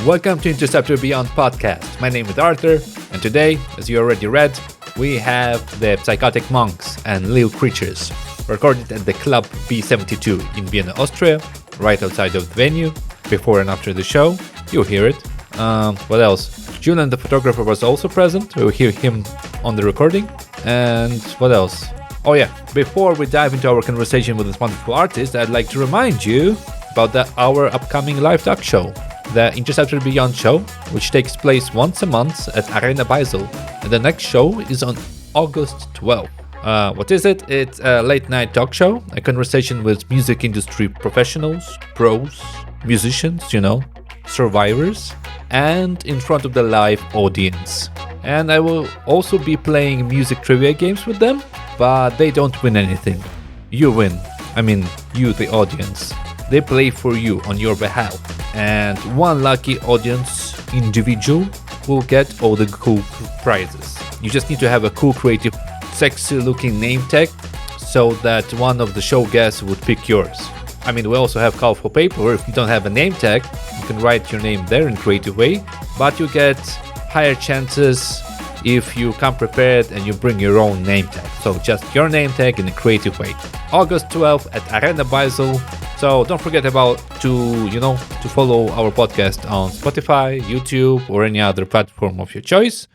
Welcome to Interceptor Beyond podcast. My name is Arthur, and today, as you already read, we have the Psychotic Monks and Lillie Creatures, recorded at the Club B72 in Vienna, Austria, right outside of the venue, before and after the show. You'll hear it. What else? Julian, the photographer, was also present. We'll hear him on the recording. And what else? Oh yeah, before we dive into our conversation with this wonderful artist, I'd like to remind you about our upcoming live talk show, the Interceptor Beyond Show, which takes place once a month at Arena Beisl. And the next show is on August 12th. What is it? It's a late night talk show, a conversation with music industry professionals, pros, musicians, survivors, and in front of the live audience. And I will also be playing music trivia games with them, but they don't win anything. You win. I mean, you, the audience. They play for you on your behalf. And one lucky audience individual will get all the cool prizes. You just need to have a cool, creative, sexy looking name tag so that one of the show guests would pick yours. I mean, we also have colorful paper. If you don't have a name tag, you can write your name there in a creative way, but you get higher chances if you come prepared and you bring your own name tag. So just your name tag in a creative way. August 12th at Arena Beisl. So don't forget to follow our podcast on Spotify, YouTube, or any other platform of your choice.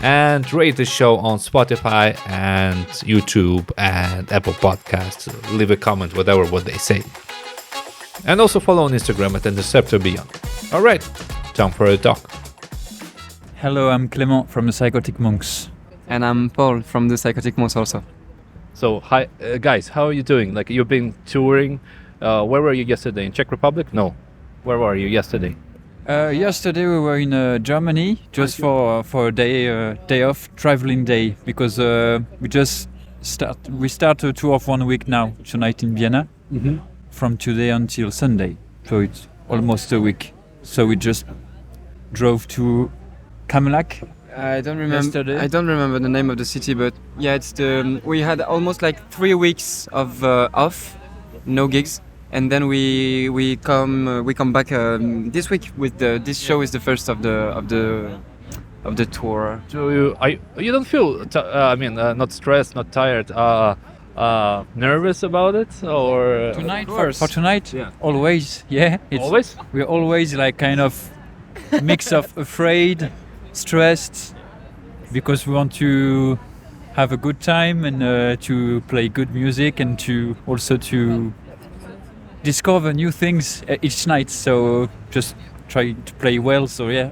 And rate the show on Spotify and YouTube and Apple Podcasts. Leave a comment, what they say. And also follow on Instagram at Interceptor Beyond. Alright, time for a talk. Hello, I'm Clément from the Psychotic Monks. And I'm Paul from the Psychotic Monks also. So, hi, guys, how are you doing? Like, you've been touring. Where were you yesterday? In Czech Republic? No. Where were you yesterday? Yesterday we were in Germany just for a day off, traveling day, because we start a tour of 1 week now, tonight in Vienna, from today until Sunday. So it's almost a week. So we just drove to Kamelak. I don't remember the name of the city, but yeah, it's we had almost like 3 weeks of off, no gigs, and then we come back this week with this show is the first of the tour. So you don't feel not stressed, not tired, nervous about it, or tonight first? For tonight, yeah. Always, yeah. Always? We're always like kind of mix of afraid, stressed, because we want to have a good time and to play good music and to discover new things each night. So just try to play well. So yeah,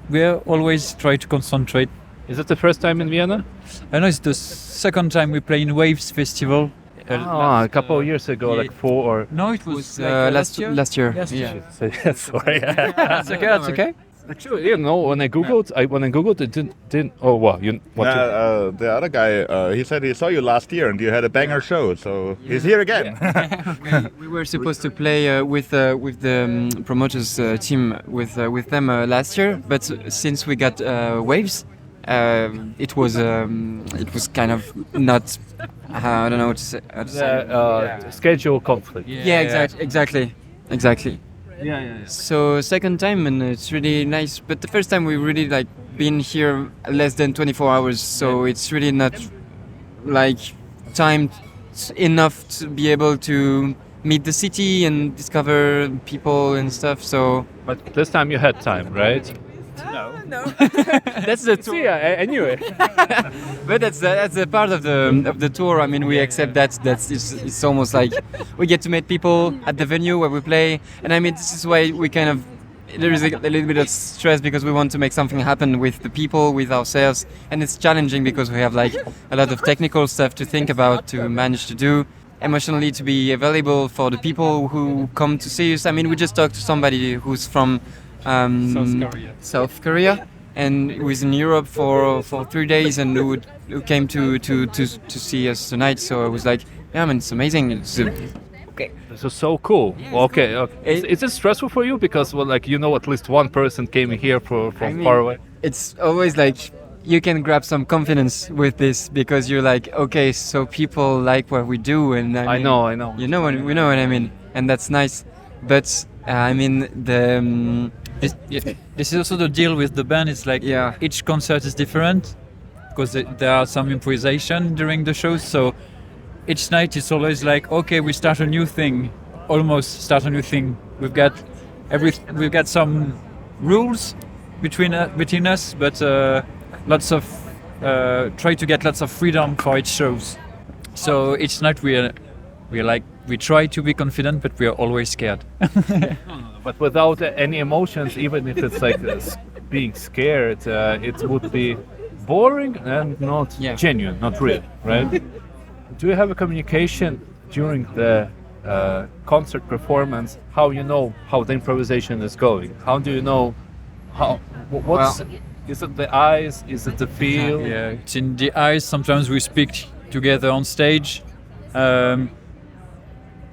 we always try to concentrate. Is it the first time in Vienna? I know it's the second time we play in Waves Festival. A couple of years ago, like 4 or... No, it was last year. Last year. Sorry. That's okay. That's okay. Actually, when I googled, it didn't. Oh wow! The other guy, he said he saw you last year and you had a banger show, so he's here again. Yeah. we were supposed to play with the promoters team with them last year, but since we got Waves, it was kind of not. I don't know what to say. Schedule conflict. Yeah, exactly. Yeah. So second time, and it's really nice. But the first time we really like been here less than 24 hours, so it's really not like time enough to be able to meet the city and discover people and stuff. So. But this time you had time, right? No. That's the tour. Yeah, I knew it. But that's a part of the tour. I mean, we accept that. It's almost like we get to meet people at the venue where we play, and I mean, this is why we kind of there is a little bit of stress because we want to make something happen with the people, with ourselves, and it's challenging because we have like a lot of technical stuff to think about, to manage to do, emotionally to be available for the people who come to see us. I mean, we just talked to somebody who's from South Korea, and who is in Europe for 3 days, and who came to see us tonight. So I was like, yeah, man, it's amazing. It's okay. This is so cool. Yeah. Okay. Is it stressful for you because at least one person came here from far away? It's always like you can grab some confidence with this because you're like, okay, so people like what we do, and I know. We know what I mean, and that's nice. But I mean, this is also the deal with the band. It's like each concert is different because there are some improvisation during the shows. So each night it's always like, okay, we start a new thing, almost start a new thing. We've got some rules between us, but lots of try to get lots of freedom for each shows. So each night we try to be confident, but we are always scared. But without any emotions, even if it's like being scared, it would be boring and not genuine, not real, right? Do you have a communication during the concert performance? How you know how the improvisation is going? How do you know is it the eyes? Is it the feel? Yeah, it's in the eyes. Sometimes we speak together on stage.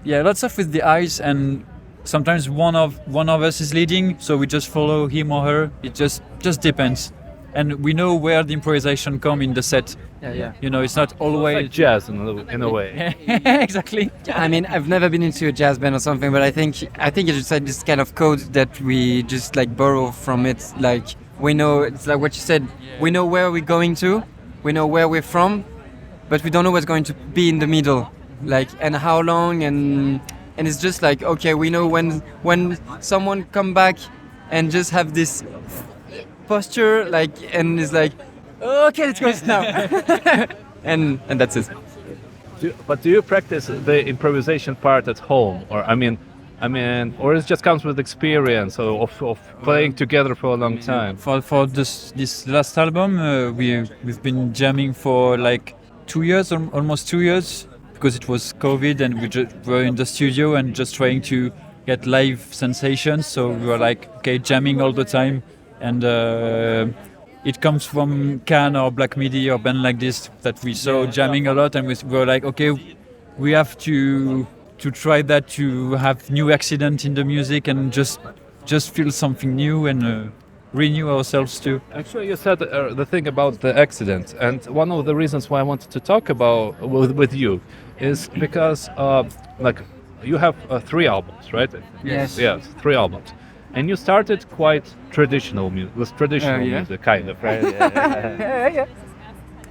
Lots of with the eyes, and sometimes one of us is leading, so we just follow him or her. It just depends, and we know where the improvisation come in the set. You know, it's not always like jazz in a way. Exactly. I mean, I've never been into a jazz band or something, but I think it's just like this kind of code that we just like borrow from it. Like we know, it's like what you said. We know where we're going to, we know where we're from, but we don't know what's going to be in the middle, like, and how long, and it's just like, okay, we know when someone come back and just have this posture, like, and it's like, okay, let's go now. and that's it. But do you practice the improvisation part at home, or I mean, or it just comes with experience of playing together for a long time? For this last album, we've been jamming for like 2 years, almost 2 years, because it was COVID, and we just were in the studio and just trying to get live sensations. So we were like, okay, jamming all the time, and it comes from Cannes or Black Midi or band like this that we saw jamming a lot, and we were like, okay, we have to try that, to have new accident in the music and just feel something new and renew ourselves too. Actually, you said the thing about the accident, and one of the reasons why I wanted to talk about with you is because like you have 3 albums, right? Yes, 3 albums. And you started quite traditional music, music, kind of, right? Yeah.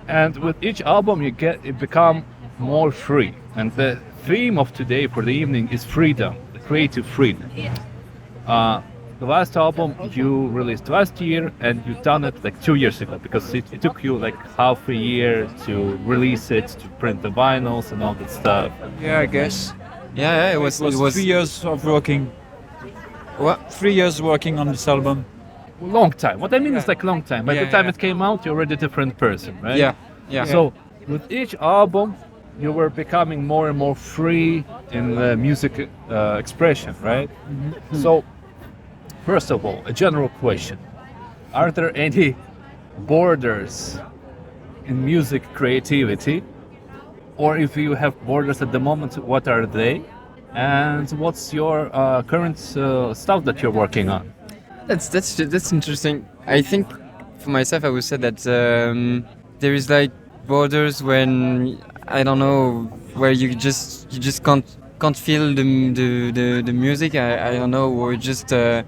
And with each album, it become more free. And the theme of today for the evening is freedom, the creative freedom. The last album you released last year, and you've done it like 2 years ago, because it took you like half a year to release it, to print the vinyls and all that stuff. Yeah, I guess. Yeah, it was 3 years of working. What? 3 years working on this album. Long time. What I mean is like long time. By the time it came out, you're already a different person, right? Yeah. So with each album, you were becoming more and more free in the music expression, right? Mm-hmm. So, first of all, a general question: are there any borders in music creativity, or if you have borders at the moment, what are they? And what's your current stuff that you're working on? That's interesting. I think for myself, I would say that there is like borders when, I don't know, where you just can't feel the music. I don't know, or just I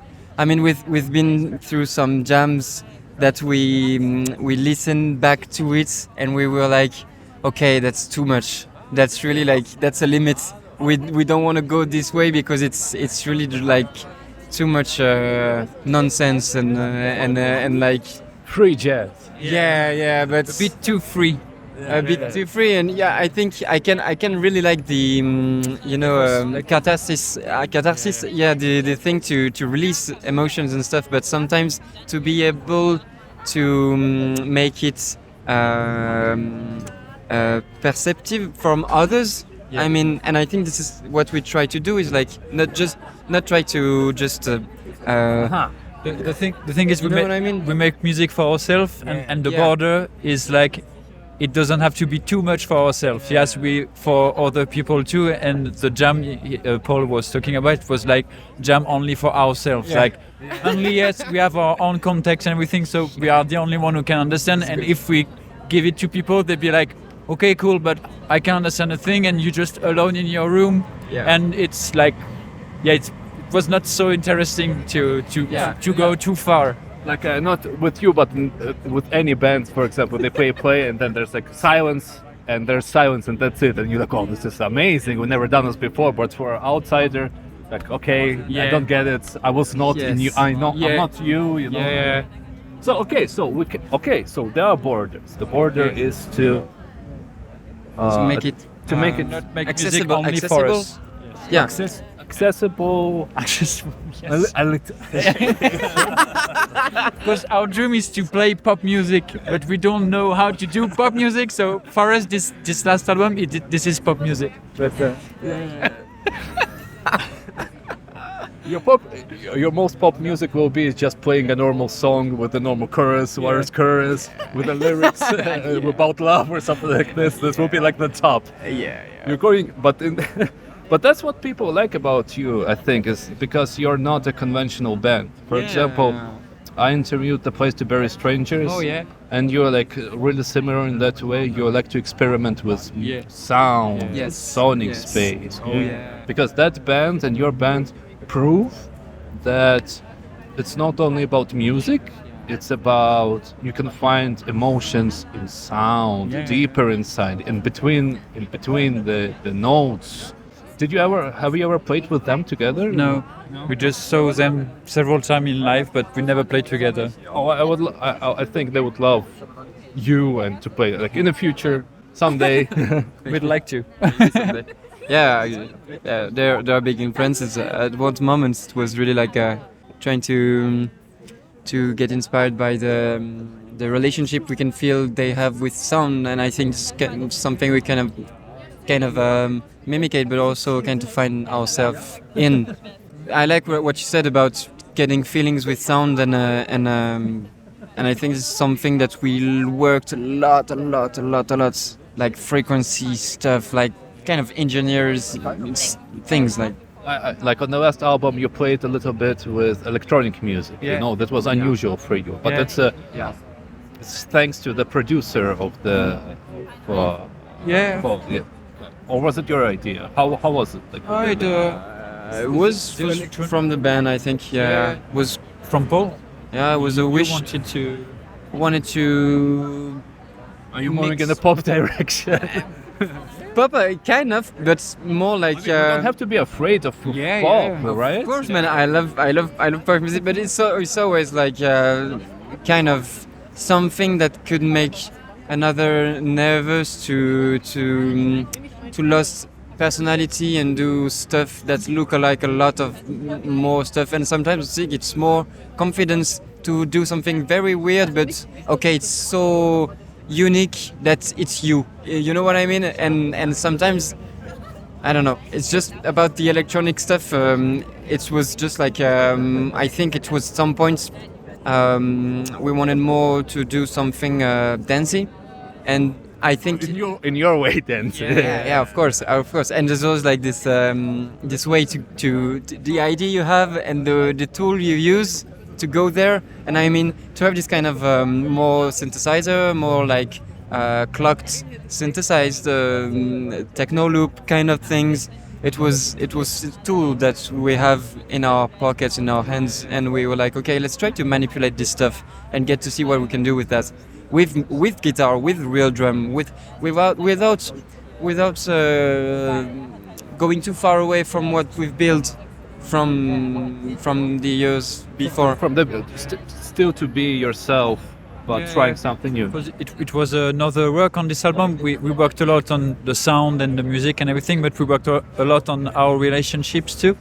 mean, we've been through some jams that we listened back to it and we were like, okay, that's too much. That's really like, that's a limit. We don't want to go this way because it's really like too much nonsense and like free jazz. Yeah, but a bit too free. Too free, and yeah, I think I can really like the catharsis. Yeah, the thing to release emotions and stuff, but sometimes to be able to make it perceptive from others. Yeah. I mean, and I think this is what we try to do, is like not try to just. The thing is, we make music for ourselves, and the border is like, it doesn't have to be too much for ourselves. Yes, we for other people too. And the jam Paul was talking about was like jam only for ourselves. Yeah. Like only, yes, we have our own context and everything, so we are the only one who can understand. And if we give it to people, they'd be like, okay, cool, but I can't understand a thing, and you're just alone in your room. Yeah. And it's like, it's was not so interesting to go too far. Like not with you, but with any band, for example, they play, and then there's like silence, and there's silence, and that's it. And you're like, oh, this is amazing. We've never done this before. But for an outsider, like, okay, I don't get it. I was not in you. I know I'm not you. You know. Yeah. So so there are borders. The border is to make it Not make music accessible. only for us. Yeah. accessible. Yes. I like to. Because our dream is to play pop music, but we don't know how to do pop music. So for us, this last album, this is pop music. But Your most pop music will be just playing a normal song with a normal chorus, chorus, with the lyrics about love or something like this. This will be like the top. You're going, but that's what people like about you, I think, is because you're not a conventional band. For example, I interviewed The Place to Bury Strangers. Oh yeah. And you're like really similar in that way. You like to experiment with sound, sonic space. Because that band and your band prove that it's not only about music, it's about you can find emotions in sound, deeper inside, in between the notes. Have you ever played with them together? No. We just saw them several times in live, but we never played together. Oh, I think they would love you and to play like in the future someday. We'd like to. They're big influences. At one moment, it was really like trying to get inspired by the relationship we can feel they have with sound, and I think it's something we kind of mimic it, but also kind of find ourselves in. I like what you said about getting feelings with sound, and I think it's something that we worked a lot, like frequency stuff, like kind of engineers things like. Like on the last album, you played a little bit with electronic music. You know, that was unusual for you, but it's thanks to the producer of the. Or was it your idea? How was it? Like, it was from the band, I think. Yeah, was from Paul. Yeah, it was a wish. Wanted to. Are you moving in the pop direction? Pop, kind of, but more like. You don't have to be afraid of pop, right? Of course, man. I love pop music, but it's always like kind of something that could make another nervous to lose personality and do stuff that look like a lot of more stuff. And sometimes I think it's more confidence to do something very weird, but okay, it's so unique that it's you. You know what I mean? And sometimes I don't know. It's just about the electronic stuff. It was just like I think it was some points we wanted more to do something dancey, and I think in your way, dance. Yeah, of course. And there's always like this this way to the idea you have and the tool you use to go there. And I mean to have this kind of more synthesizer, more like clocked synthesized techno loop kind of things. It was a tool that we have in our pockets, in our hands, and we were like, okay, let's try to manipulate this stuff and get to see what we can do with that. With guitar, with real drum, without going too far away from what we've built from the years before. From the still to be yourself, but trying something new. It was another work on this album. We worked a lot on the sound and the music and everything, but we worked a lot on our relationships too.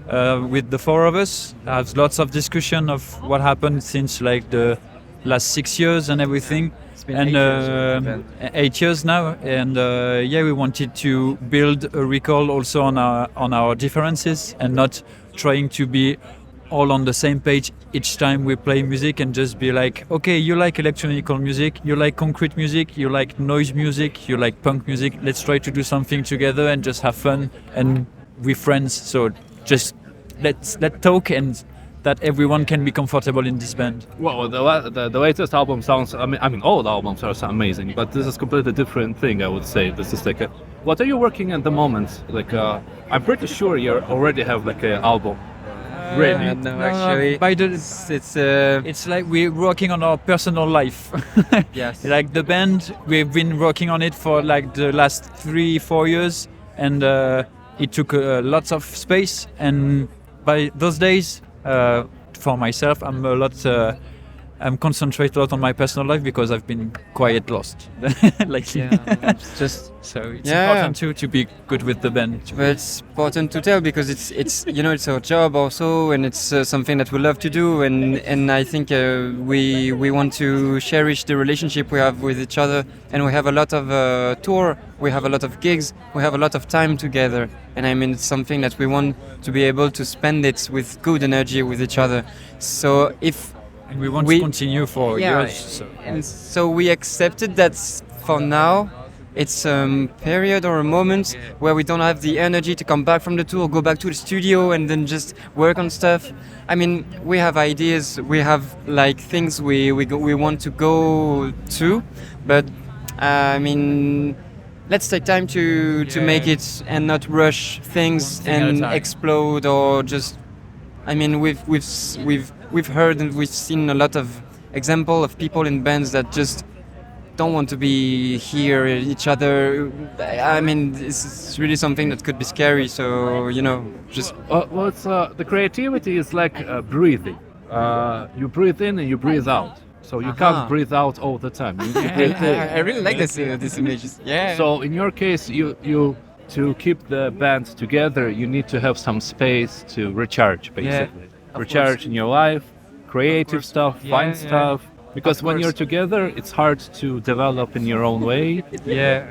With the four of us, there's lots of discussion of what happened since like the last 6 years and everything. It's been and 8 years now, and we wanted to build a recall also on our differences and not trying to be all on the same page each time we play music and just be like, okay, you like electronic music, you like concrete music, you like noise music, you like punk music, let's try to do something together and just have fun, and we're friends, so just let's talk and that everyone can be comfortable in this band. Well, the latest album sounds, I mean all the albums are amazing, but this is completely different thing, I would say. This is like what are you working at the moment? Like I'm pretty sure you already have like an album Really? No, actually, by the it's like we're working on our personal life. yes. Like the band, we've been working on it for like the last 3-4 years, and it took lots of space. And by those days, for myself, I'm concentrated a lot on my personal life because I've been quite lost lately. Yeah, just So it's Yeah. important to be good with the band. but it's important to tell because it's it's our job also, and it's something that we love to do, and I think we want to cherish the relationship we have with each other, and we have a lot of tour, we have a lot of gigs, we have a lot of time together, and I mean it's something that we want to be able to spend it with good energy with each other. So if And we want We- to continue for years. So. And so we accepted that for now it's a period or a moment where we don't have the energy to come back from the tour, go back to the studio and then just work on stuff. I mean, we have ideas, we have like things we want to go to, but I mean, let's take time to make it and not rush things One thing at a and time. explode or just. I mean, we've heard and we've seen a lot of example of people in bands that just don't want to be here each other. I mean, this is really something that could be scary. So just Well, it's, the creativity is like breathing. You breathe in and you breathe out. So you can't breathe out all the time. You need to breathe in. I really like this images. Yeah. So in your case, you to keep the band together, you need to have some space to recharge, basically. of Recharge course. in your life, creative course. stuff, Yeah, find yeah. stuff. Because Of when course. you're together, it's hard to develop in your own way. yeah,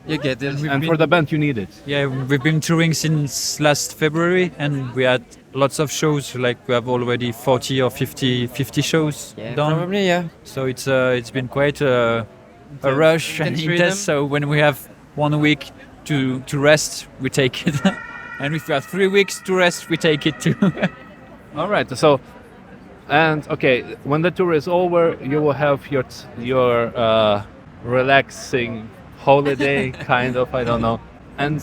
you get it. And for the band, you need it. Yeah, we've been touring since last February, and we had lots of shows. Like we have already 40 or 50 shows Yeah, done. probably yeah. So it's been quite a rush and Intense intense. rhythm. So when we have 1 week to rest, we take it. And if we have 3 weeks to rest, we take it too. All right. So, and okay, when the tour is over, you will have your relaxing holiday, kind of. I don't know. And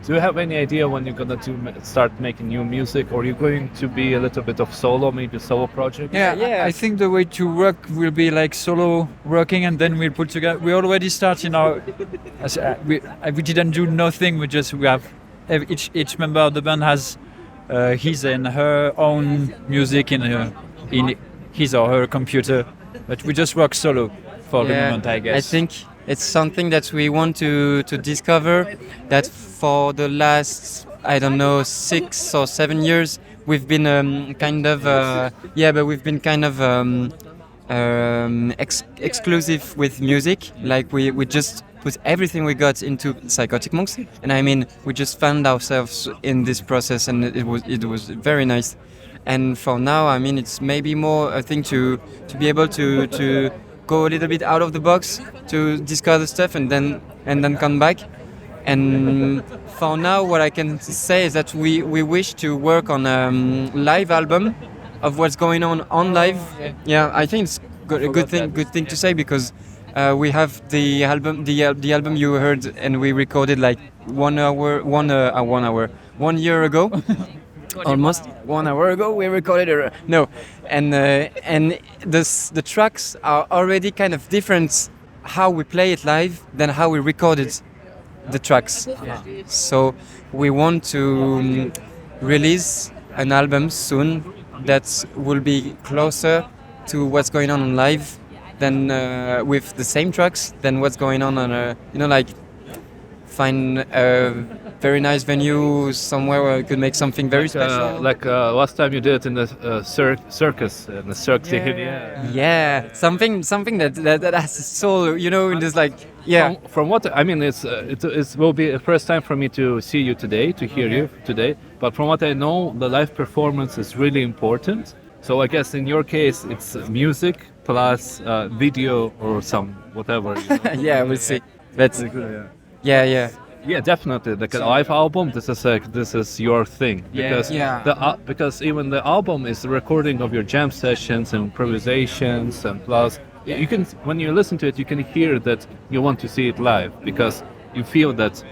do you have any idea when you're gonna start making new music, or you're going to be a little bit of solo, maybe solo project? Yeah. I think the way to work will be like solo working, and then we'll put together. We already start in our. We didn't do nothing. We have each member of the band has his and her own music in his or her computer, but we just work solo for the moment, I guess. I think it's something that we want to discover. That for the last, I don't know, 6 or 7 years, we've been we've been kind of exclusive with music. Like we just put everything we got into Psychotic Monks, and I mean we just found ourselves in this process, and it was very nice. And for now, I mean it's maybe more a thing to be able to go a little bit out of the box, to discover stuff, and then come back. And for now, what I can say is that we wish to work on a live album of what's going on live. Yeah, I think it's a good thing to say, because we have the album you heard, and we recorded like 1 year ago. Almost 1 hour ago we recorded it. No, and the tracks are already kind of different how we play it live than how we recorded the tracks. So we want to release an album soon that will be closer to what's going on live than with the same tracks than what's going on like find a very nice venue somewhere where we could make something very special. Last time you did it in the circus, in the Cirque du Soleil. Yeah, something that has a soul, in this From what I mean, it will be the first time for me to see you today, to hear you today. But from what I know, the live performance is really important. So I guess in your case, it's music plus video or some whatever. Yeah, we'll see. But yeah. Yeah, definitely. Like a live album, this is your thing. Because because even the album is the recording of your jam sessions and improvisations, and plus you can, when you listen to it, you can hear that you want to see it live, because you feel that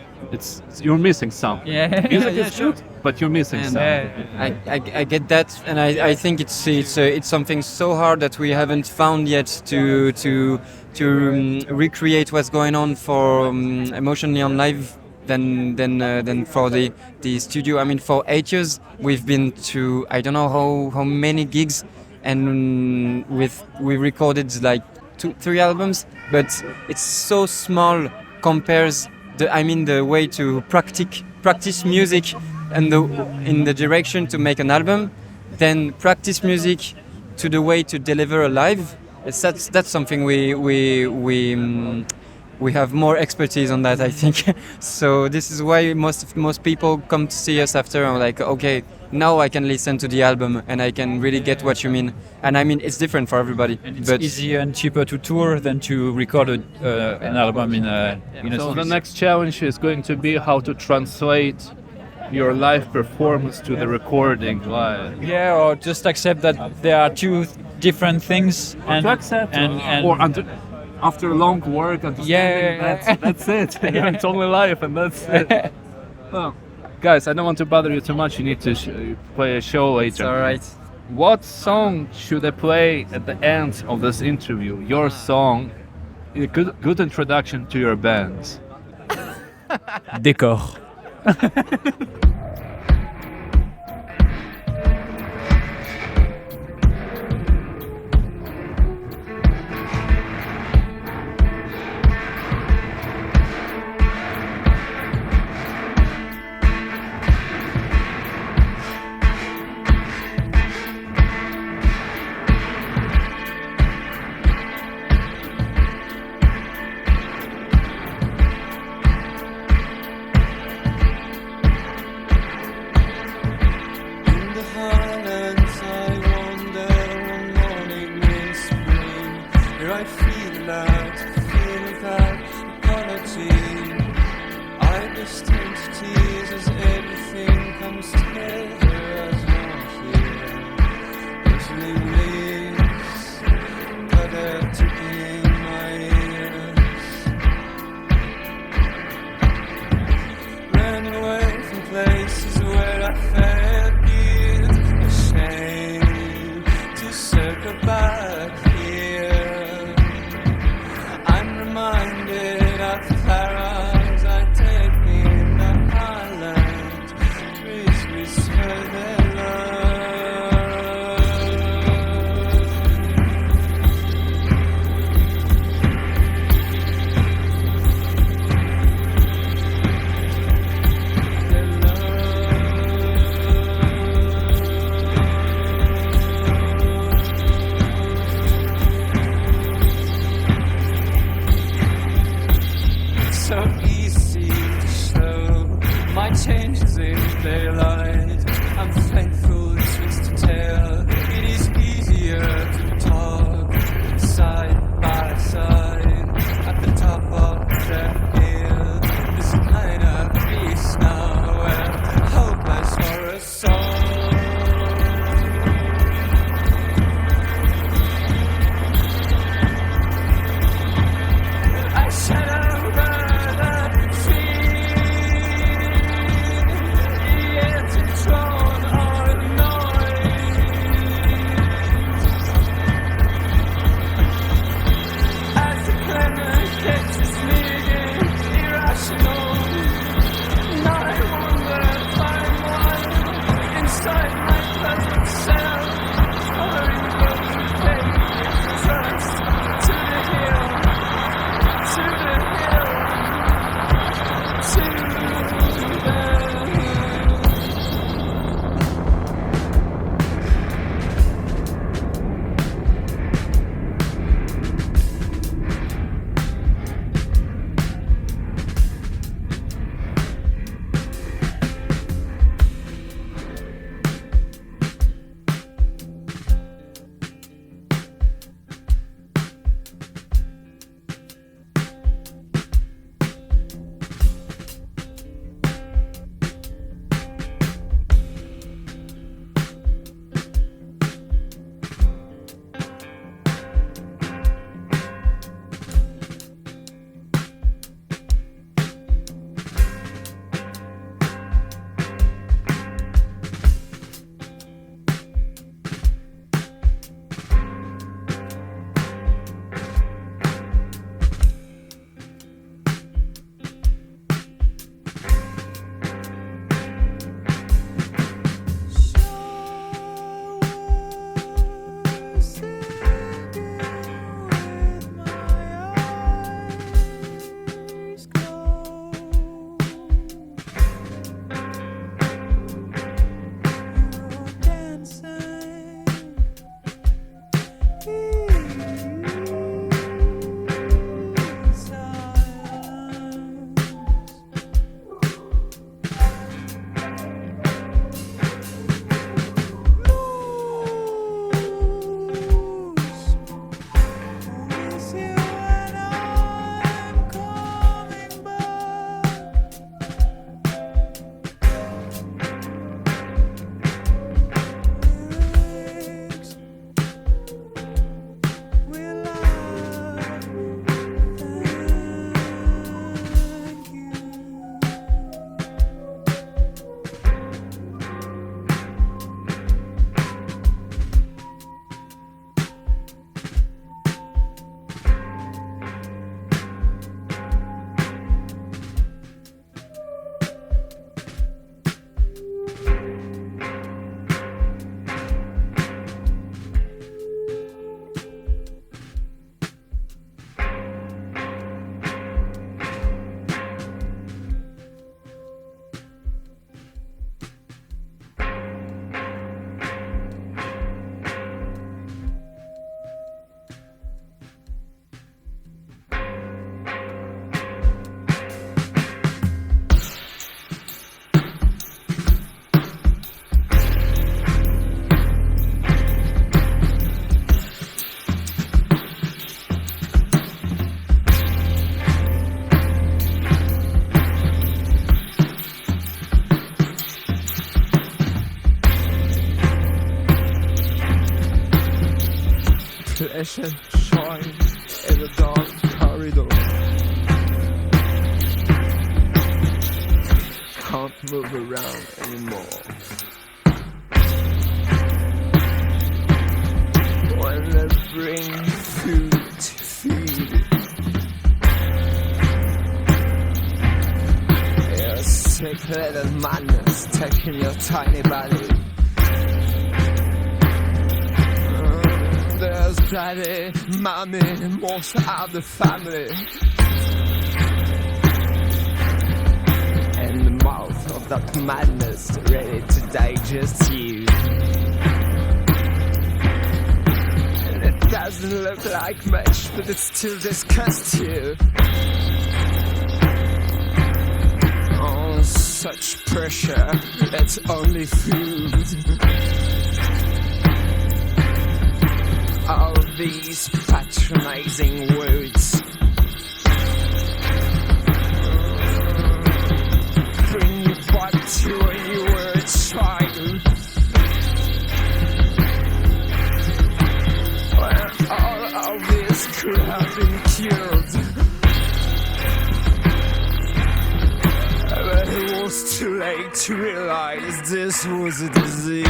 you're missing something. Yeah. Music Yeah, is sure. good, but you're missing And something. I get that, and I think it's something so hard that we haven't found yet to recreate what's going on for emotionally on live than for the studio. I mean, for 8 years we've been to I don't know how many gigs, and we recorded like 2-3 albums, but it's so small compares the way to practice music and in the direction to make an album, then practice music to the way to deliver a live. That's something we have more expertise on that, I think. So this is why most people come to see us after and like, okay, now I can listen to the album and I can really get what you mean. And I mean, it's different for everybody. And it's but easier and cheaper to tour than to record an album in a So the studio. next challenge is going to be how to translate your live performance to the recording live. Yeah, or just accept that there are two different things. And, To accept, and or after long work, understanding that's it. It's only life, and that's it. Well, guys, I don't want to bother you too much. You need to play a show later. it's all right. What song should I play at the end of this interview? Your song, a good introduction to your band. Décor. In the highlands I wander one morning in spring. Here I feel that feeling that apology. I burst into tears as everything comes together as one here. Whistling leaves gather to in my ears. Ran away from places where I felt guilt, ashamed to circle back here. I'm reminded of flowers I take in the highlands. Trees whisper their love. So easy to show my changes in daylight. I'm faithful, twist to tell. It is easier to talk side by side at the top of the hill. This kind of peace now, and hopeless for a soul. I shadow over the flash and shine in the dark corridor. Can't move around anymore. When they bring food to feed, you're a sick little madness taking your tiny body. There's daddy, mommy, most of the family. In the mouth of that madness, ready to digest you. And it doesn't look like much, but it still disgusts you. Oh, such pressure, it's only food. All these patronizing words bring you back to when you were a child, when all of this could have been cured, but it was too late to realize this was a disease.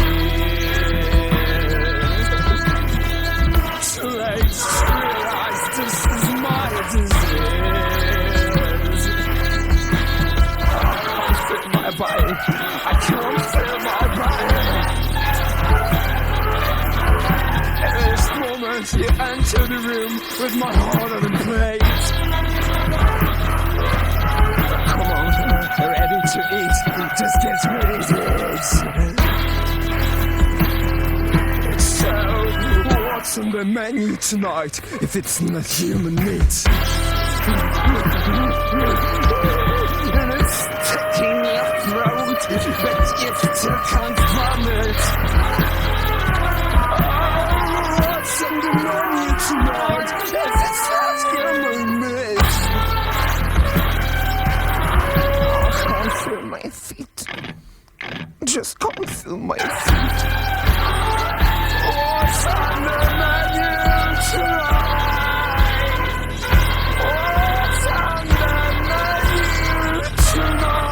Too late to realize this is my disease. I can't feel my body. I can't feel my body. At this moment, you enter the room with my heart on a plate. Come on, ready to eat. Just get ready to eat. What's on the menu tonight if it's not human meat? And it's stuck in your throat, but you still can't vomit. Oh, what's on the menu tonight if it's not human meat? I can't feel my feet. Just can't feel my feet. What's on the menu tonight? What's on the menu tonight?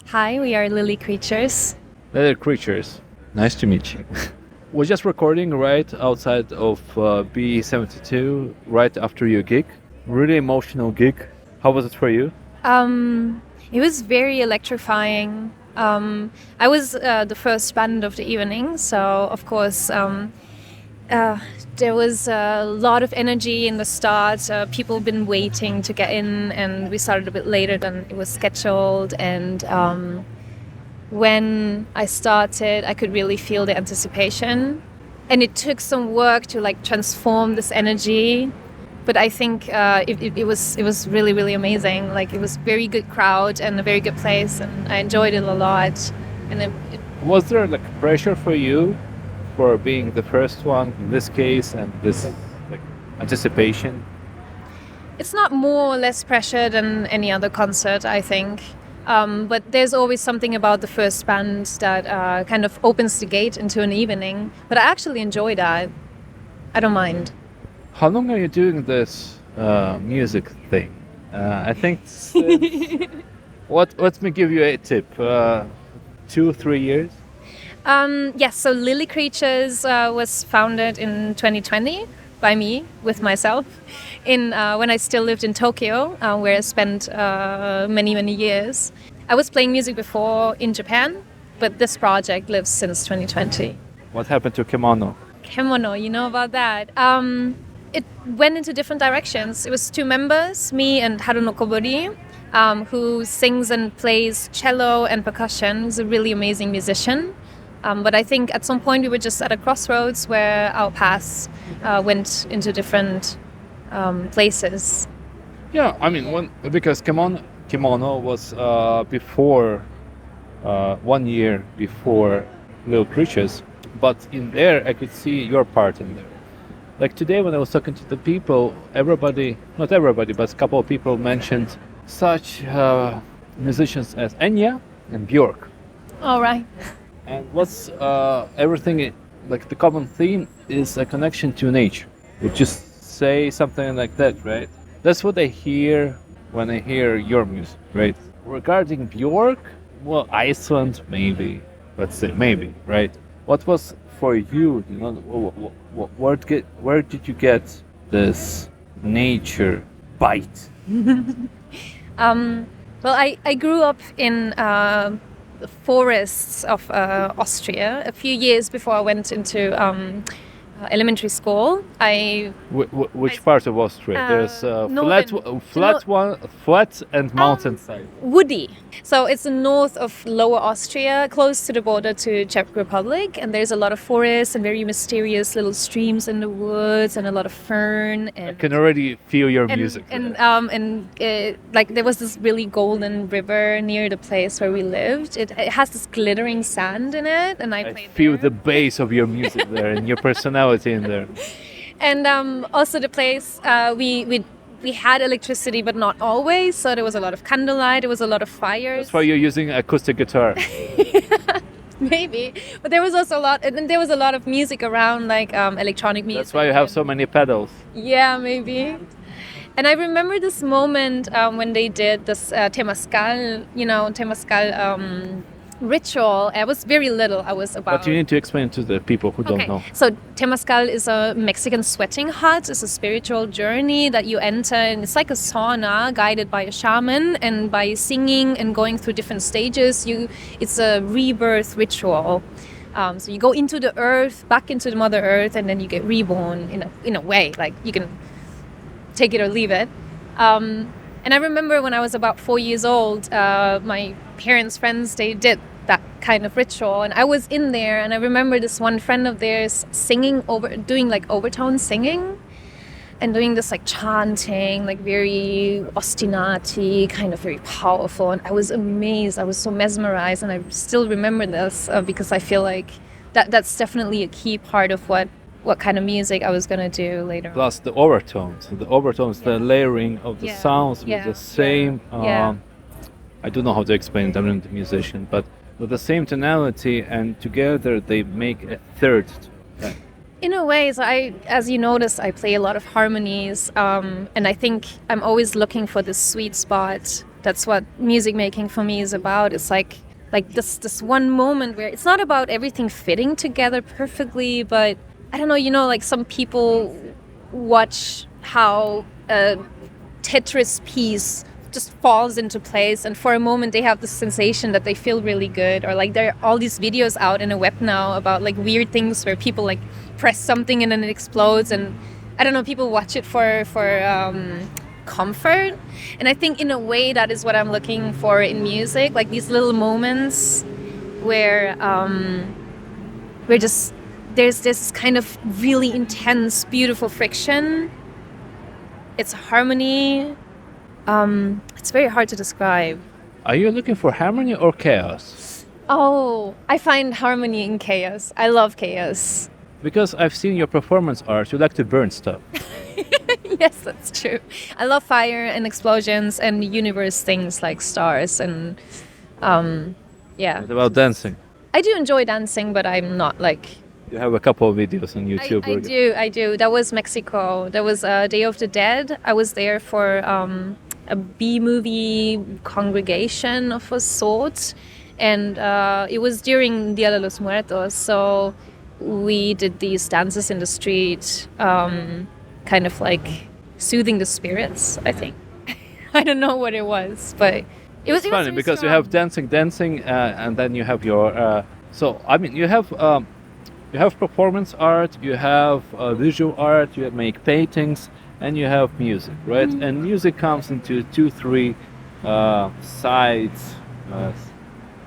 Hi, we are Lillie Creatures. Lillie Creatures. Nice to meet you. We're just recording right outside of B72, right after your gig. Really emotional gig. How was it for you? It was very electrifying. I was the first band of the evening, so of course there was a lot of energy in the start. People have been waiting to get in, and we started a bit later than it was scheduled. And when I started, I could really feel the anticipation, and it took some work to like transform this energy. But I think it was really, really amazing. Like, it was very good crowd and a very good place, and I enjoyed it a lot. And was there like pressure for you for being the first one in this case, and this like anticipation? It's not more or less pressure than any other concert, I think. But there's always something about the first band that kind of opens the gate into an evening. But I actually enjoy that. I don't mind. How long are you doing this music thing? I think let me give you a tip. 2-3 years? Yes, so Lillie Creatures was founded in 2020 by me, with myself, when I still lived in Tokyo, where I spent many, many years. I was playing music before in Japan, but this project lives since 2020. What happened to Kemono? Kemono, you know about that? It went into different directions. It was 2 members, me and Haruno Kobori, who sings and plays cello and percussion. He's a really amazing musician. But I think at some point we were just at a crossroads where our paths went into different places. Yeah, I mean, because Kemono was before 1 year before Lillie Creatures, but in there I could see your part in there. Like today when I was talking to the people, everybody, not everybody, but a couple of people mentioned such musicians as Enya and Björk. All right. And what's everything, like the common theme is a connection to nature. You just say something like that, right? That's what I hear when I hear your music, right? Regarding Björk, well, Iceland, maybe, let's say maybe, right? What was for you, you know, where did you get this nature bite? Well, I grew up in the forests of Austria a few years before I went into elementary school. Which part of Austria? There's flat and mountainside. Woody. So it's the north of Lower Austria, close to the border to Czech Republic, and there's a lot of forests and very mysterious little streams in the woods and a lot of fern. And I can already feel your music. Like there was this really golden river near the place where we lived. It has this glittering sand in it, and I played feel there. the bass of your music there and your personality in there. And also the place we had electricity, but not always. So there was a lot of candlelight. There was a lot of fires. That's why you're using acoustic guitar. Maybe, but there was also a lot, and there was a lot of music around, like electronic music. That's why you have so many pedals. Yeah, maybe. And I remember this moment when they did this Temazcal, ritual. I was very little. I was about... But you need to explain to the people who don't know. So Temazcal is a Mexican sweating hut. It's a spiritual journey that you enter, and it's like a sauna guided by a shaman, and by singing and going through different stages, it's a rebirth ritual. So you go into the earth, back into the Mother Earth, and then you get reborn in a way. Like you can take it or leave it. And I remember when I was about 4 years old, my parents' friends, they did that kind of ritual, and I was in there, and I remember this one friend of theirs doing like overtone singing and doing this like chanting, like very ostinati, kind of very powerful, and I was amazed. I was so mesmerized, and I still remember this because I feel like that's definitely a key part of what kind of music I was going to do later. Plus the overtones, the layering of the sounds with the same, I don't know how to explain it, I'm not a musician, but with the same tonality, and together they make a third. In a way, so as you notice, I play a lot of harmonies, and I think I'm always looking for this sweet spot. That's what music making for me is about. It's like this one moment where it's not about everything fitting together perfectly, but I don't know, like some people watch how a Tetris piece just falls into place, and for a moment they have the sensation that they feel really good. Or like there are all these videos out in the web now about like weird things where people like press something and then it explodes, and I don't know, people watch it for comfort. And I think in a way that is what I'm looking for in music, like these little moments where there's this kind of really intense, beautiful friction. It's harmony. It's very hard to describe. Are you looking for harmony or chaos? Oh, I find harmony in chaos. I love chaos. Because I've seen your performance art, you like to burn stuff. Yes, that's true. I love fire and explosions and universe things like stars and What about dancing? I do enjoy dancing, but I'm not like... You have a couple of videos on YouTube. I do. That was Mexico. That was Day of the Dead. I was there for a B-movie congregation of a sort. And it was during Dia de los Muertos. So we did these dances in the street, kind of like soothing the spirits, I think. I don't know what it was, but it was funny really because strong. you have dancing, and then you have your... You have performance art, you have visual art, you make paintings, and you have music, right? Mm-hmm. And music comes into 2-3 sides,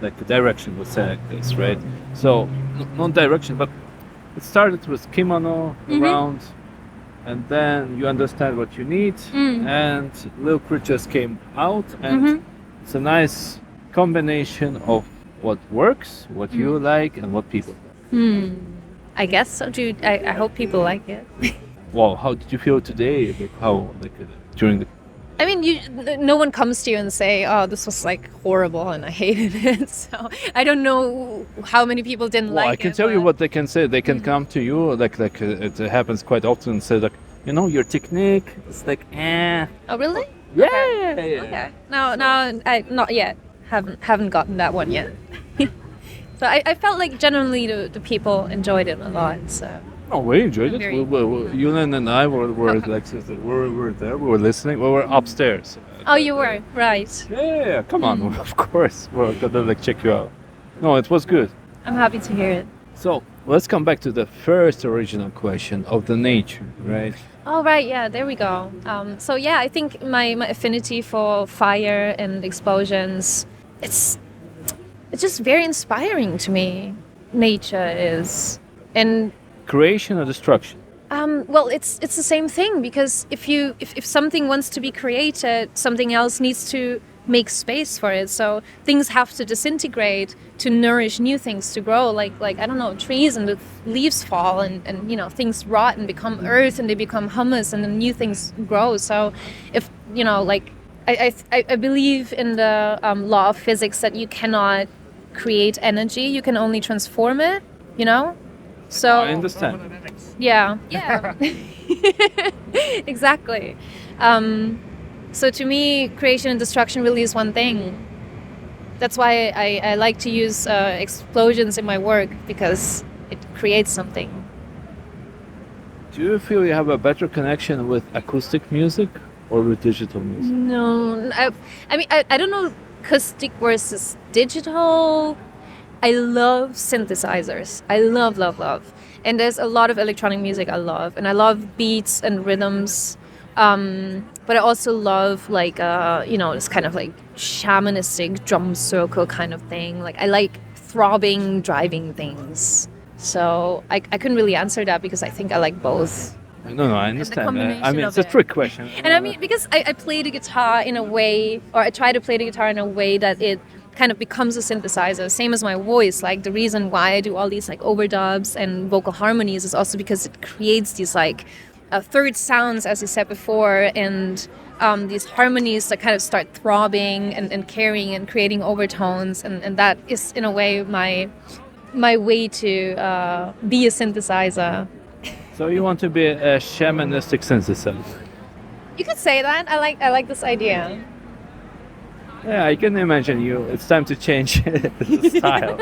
like the direction was say like this, right? So, not direction, but it started with kimono around, and then you understand what you need, and Lillie Creatures came out, and it's a nice combination of what works, what you like, and what people like. I guess so, dude. I hope people like it. Wow, how did you feel today? Like, how, like, during the... I mean, no one comes to you and say, "Oh, this was like horrible and I hated it." So I don't know how many people didn't Well, like it. I can tell you but- what they can say. They can come to you, like it happens quite often, and say, like, your technique, it's like, eh. Oh, really? Yeah. Okay. No, I not yet. Haven't gotten that one yet. So I felt like generally the people enjoyed it a lot. So No, we enjoyed it. Very- Yulen and I were like, we were there, we were listening, we were upstairs. oh, you were right. Yeah, come on, of course. We're gonna like check you out. No, it was good. I'm happy to hear it. So let's come back to the first original question of the nature, right? Oh, right. Yeah, there we go. So yeah, I think my affinity for fire and explosions, it's just very inspiring to me. Nature is, and Creation or destruction? well, it's the same thing, because if something wants to be created, something else needs to make space for it. So things have to disintegrate to nourish new things to grow. Like I don't know, trees, and the leaves fall, and things rot and become earth, and they become humus, and then new things grow. So if I believe in the law of physics that you cannot create energy, you can only transform it. So I understand. yeah. Exactly. So to me, creation and destruction really is one thing. That's why I like to use explosions in my work, because it creates something. Do you feel you have a better connection with acoustic music or with digital music? No, I mean, I don't know acoustic versus digital. I love synthesizers. I love. And there's a lot of electronic music I love. And I love beats and rhythms. But I also love this kind of like shamanistic drum circle kind of thing. Like I like throbbing, driving things. So I couldn't really answer that, because I think I like both. No, I understand. combination I mean, of it's a it. trick question. And I mean, because I play the guitar in a way, or I try to play the guitar in a way that it kind of becomes a synthesizer, same as my voice. Like the reason why I do all these like overdubs and vocal harmonies is also because it creates these like third sounds, as you said before, and these harmonies that kind of start throbbing and carrying and creating overtones, and that is in a way my way to be a synthesizer. So you want to be a shamanistic synthesizer? You could say that. I like this idea. Yeah, I can imagine you. It's time to change the style.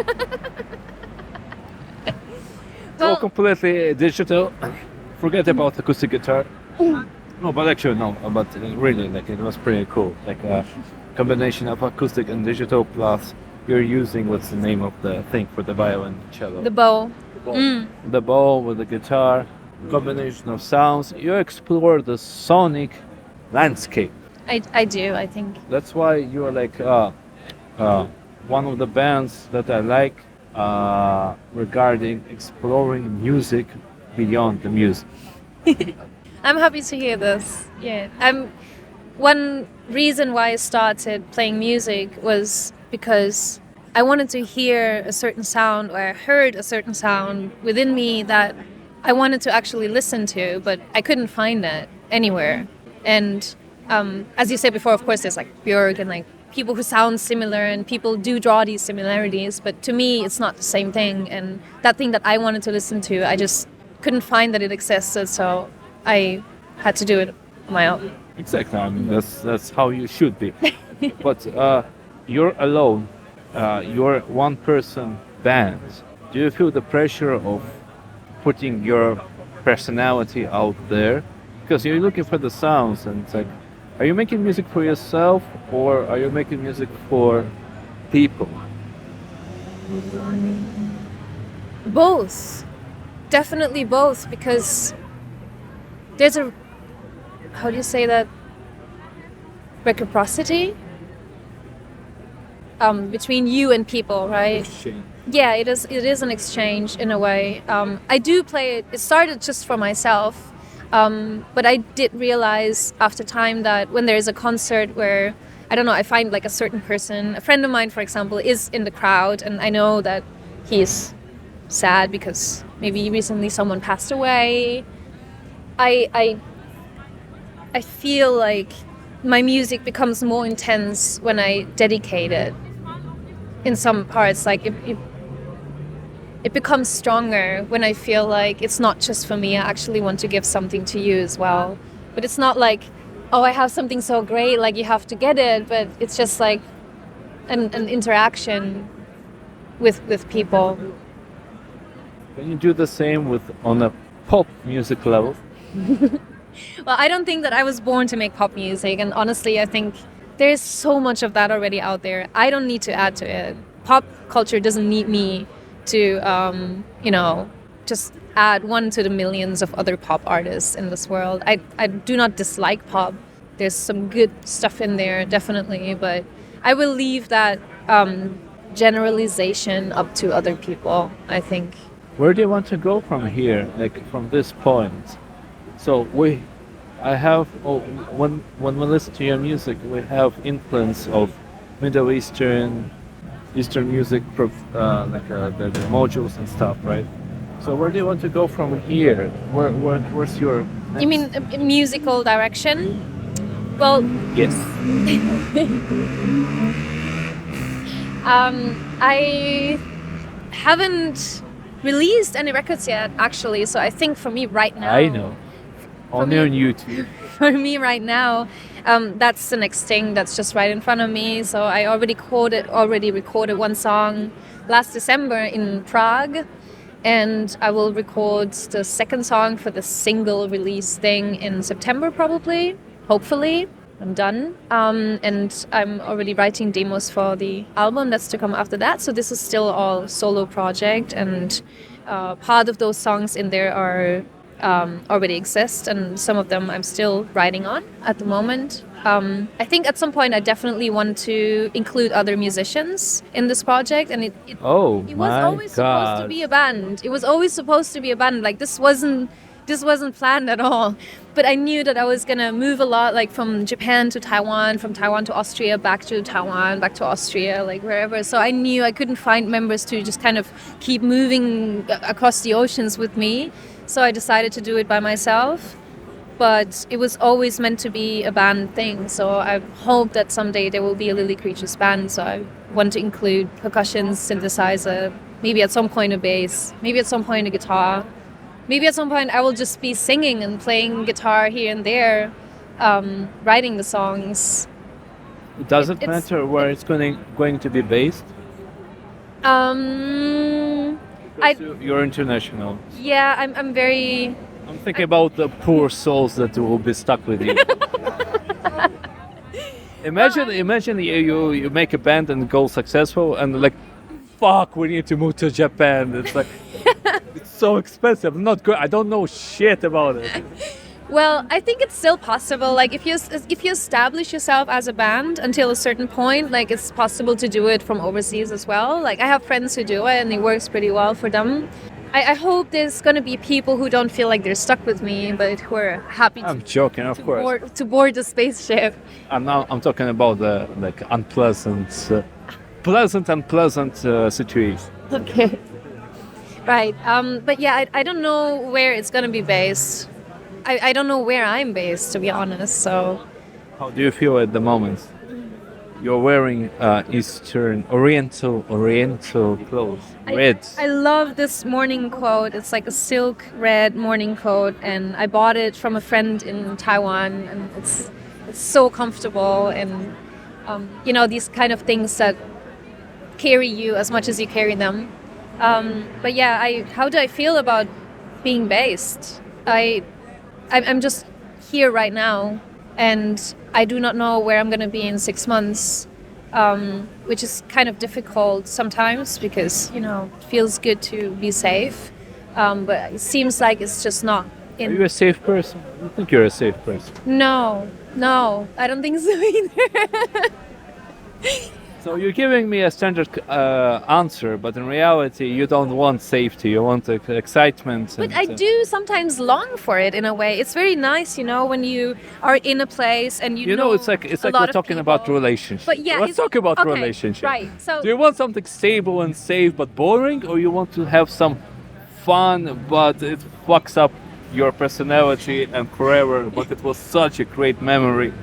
Go completely digital. Forget about acoustic guitar. No, but actually no. But really, like it was pretty cool. Like a combination of acoustic and digital. Plus, you're using what's the name of the thing for the violin, cello. The bow. The bow with the guitar. Combination of sounds. You explore the sonic landscape. I do, I think. That's why you're like one of the bands that I like regarding exploring music beyond the music. I'm happy to hear this. Yeah. One reason why I started playing music was because I wanted to hear a certain sound, or I heard a certain sound within me that I wanted to actually listen to, but I couldn't find it anywhere. And as you said before, of course, there's like Björk and like people who sound similar, and people do draw these similarities. But to me, it's not the same thing. And that thing that I wanted to listen to, I just couldn't find that it existed. So I had to do it on my own. Exactly. I mean, that's how you should be. But you're alone. You're one-person band. Do you feel the pressure of putting your personality out there? Because you're looking for the sounds, and it's like, are you making music for yourself, or are you making music for people? Both. Definitely both, because there's a, how do you say that? Reciprocity between you and people, right? Yeah, it is an exchange in a way. I do play it. It started just for myself. But I did realize after time that when there is a concert where, I don't know, I find like a certain person, a friend of mine, for example, is in the crowd, and I know that he's sad because maybe recently someone passed away. I feel like my music becomes more intense when I dedicate it. In some parts, like it becomes stronger when I feel like it's not just for me. I actually want to give something to you as well. But it's not like, oh, I have something so great, like you have to get it. But it's just like an interaction with people. Can you do the same on a pop music level? Well, I don't think that I was born to make pop music, and honestly, I think there's so much of that already out there. I don't need to add to it. Pop culture doesn't need me to, just add one to the millions of other pop artists in this world. I do not dislike pop. There's some good stuff in there, definitely, but I will leave that generalization up to other people, I think. Where do you want to go from here, like from this point? So when we listen to your music, we have influence of Middle Eastern music, the modules and stuff, right? So where do you want to go from here? Where's your next? You mean a musical direction? Well, Yes. I haven't released any records yet, actually. So I think for me right now, I know. Only me- on YouTube. for me right now, that's the next thing that's just right in front of me. So I already recorded one song last December in Prague, and I will record the second song for the single release thing in September, probably. Hopefully, I'm done, and I'm already writing demos for the album that's to come after that. So this is still all solo project, and part of those songs in there are already exist, and some of them I'm still writing on at the moment. I think at some point I definitely want to include other musicians in this project, and it was always supposed to be a band. It was always supposed to be a band. Like this wasn't planned at all. But I knew that I was gonna move a lot, like from Japan to Taiwan, from Taiwan to Austria, back to Taiwan, back to Austria, like wherever. So I knew I couldn't find members to just kind of keep moving across the oceans with me. So I decided to do it by myself. But it was always meant to be a band thing. So I hope that someday there will be a Lillie Creatures band. So I want to include percussion, synthesizer, maybe at some point a bass, maybe at some point a guitar. Maybe at some point I will just be singing and playing guitar here and there, writing the songs. Does it matter where it's going to be based? You're international. Yeah, I'm very... I'm thinking about the poor souls that will be stuck with you. Imagine you make a band and go successful, and like, fuck, we need to move to Japan. It's like, it's so expensive. I'm not good. I don't know shit about it. Well, I think it's still possible. Like if you establish yourself as a band until a certain point, like it's possible to do it from overseas as well. Like I have friends who do it and it works pretty well for them. I hope there's going to be people who don't feel like they're stuck with me, but who are happy I'm joking, of course. to board the spaceship. I'm talking about the like unpleasant situation. Okay. Right. But yeah, I don't know where it's going to be based. I don't know where I'm based, to be honest. So. How do you feel at the moment? You're wearing Oriental clothes. Red. I love this morning coat. It's like a silk red morning coat, and I bought it from a friend in Taiwan, and it's so comfortable, and these kind of things that carry you as much as you carry them. But yeah, how do I feel about being based? I'm just here right now, and I do not know where I'm going to be in 6 months, which is kind of difficult sometimes because, it feels good to be safe. But it seems like it's just not. Are you a safe person? I think you're a safe person. No, I don't think so either. So you're giving me a standard answer, but in reality, you don't want safety. You want excitement. But I do sometimes long for it in a way. It's very nice, when you are in a place and you know it's like we're talking about relationships. But yeah, let's talk about okay, relationships. Right. So do you want something stable and safe but boring, or you want to have some fun but it fucks up your personality and forever, but it was such a great memory.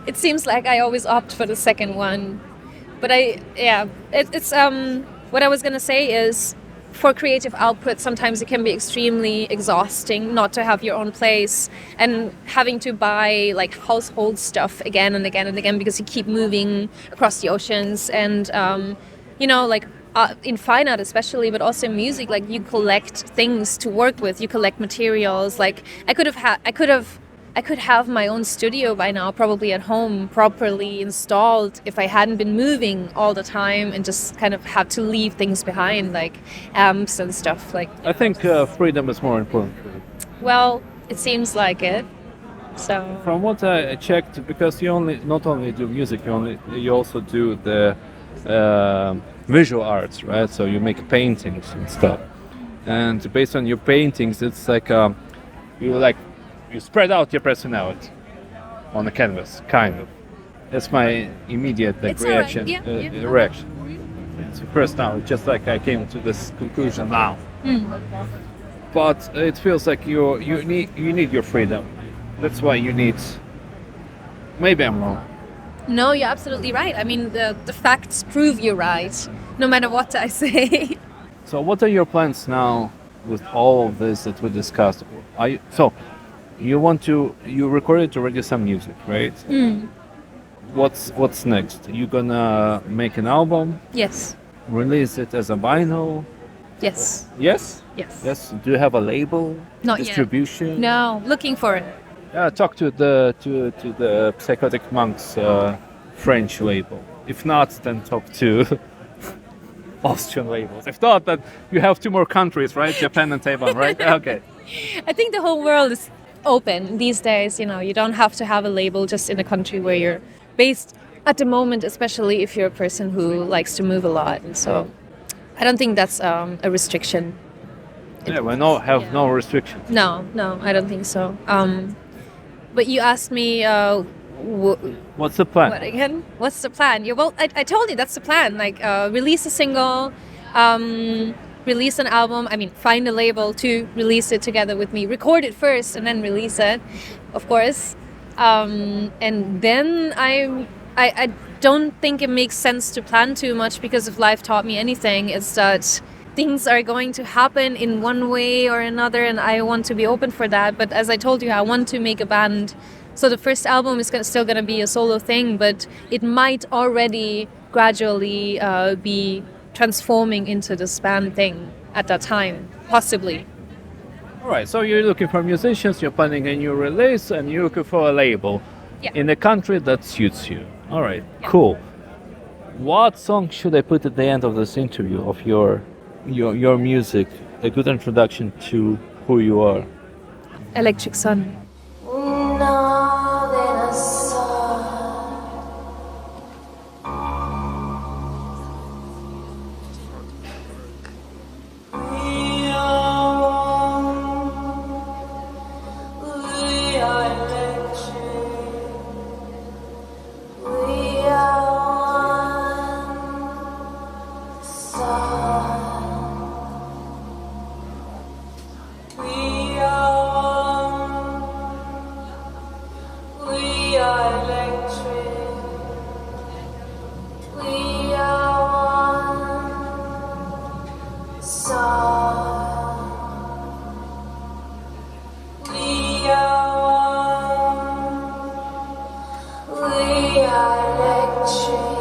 It seems like I always opt for the second one. But it's what I was gonna say is, for creative output, sometimes it can be extremely exhausting not to have your own place and having to buy like household stuff again and again and again because you keep moving across the oceans. And like in fine art especially, but also in music, like you collect things to work with, you collect materials. Like I could have my own studio by now, probably at home, properly installed, if I hadn't been moving all the time and just kind of had to leave things behind, like amps and stuff. Like I think freedom is more important. well, it seems like it. So From what I checked, because you not only do music, you also do the visual arts, right? So you make paintings and stuff, and based on your paintings, it's like you spread out your personality on the canvas, kind of. That's my immediate It's reaction. alright, yeah. Reaction. So first now, just like I came to this conclusion now. But it feels like you need your freedom. That's why you need. Maybe I'm wrong. no, you're absolutely right. I mean, the facts prove you're right, no matter what I say. So what are your plans now with all of this that we discussed? You recorded already some music, right? What's next? You gonna make an album, Yes. release it as a vinyl? Yes. Yes? Yes. Yes. Do you have a label? Not yet. Distribution? No, looking for it. Talk to the Psychotic Monks French label. If not, then talk to Austrian labels. If not, then you have 2 more countries, right? Japan and Taiwan, right? Okay. I think the whole world is open these days. You don't have to have a label just in a country where you're based at the moment, especially if you're a person who likes to move a lot. And so I don't think that's a restriction. Yeah, we no restrictions. No, I don't think so. But you asked me, What's the plan? what again? What's the plan? Yeah, well, I told you that's the plan. Like, release a single, release an album. I mean, find a label to release it together with me. Record it first and then release it, of course. And then I don't think it makes sense to plan too much, because if life taught me anything, it's that things are going to happen in one way or another, and I want to be open for that. But as I told you, I want to make a band. So the first album is still going to be a solo thing, but it might already gradually be transforming into this band thing at that time, possibly. All right, so you're looking for musicians, you're planning a new release, and you're looking for a label in a country that suits you. All right, cool. What song should I put at the end of this interview of your music? A good introduction to who you are. Electric Sun. We are electric.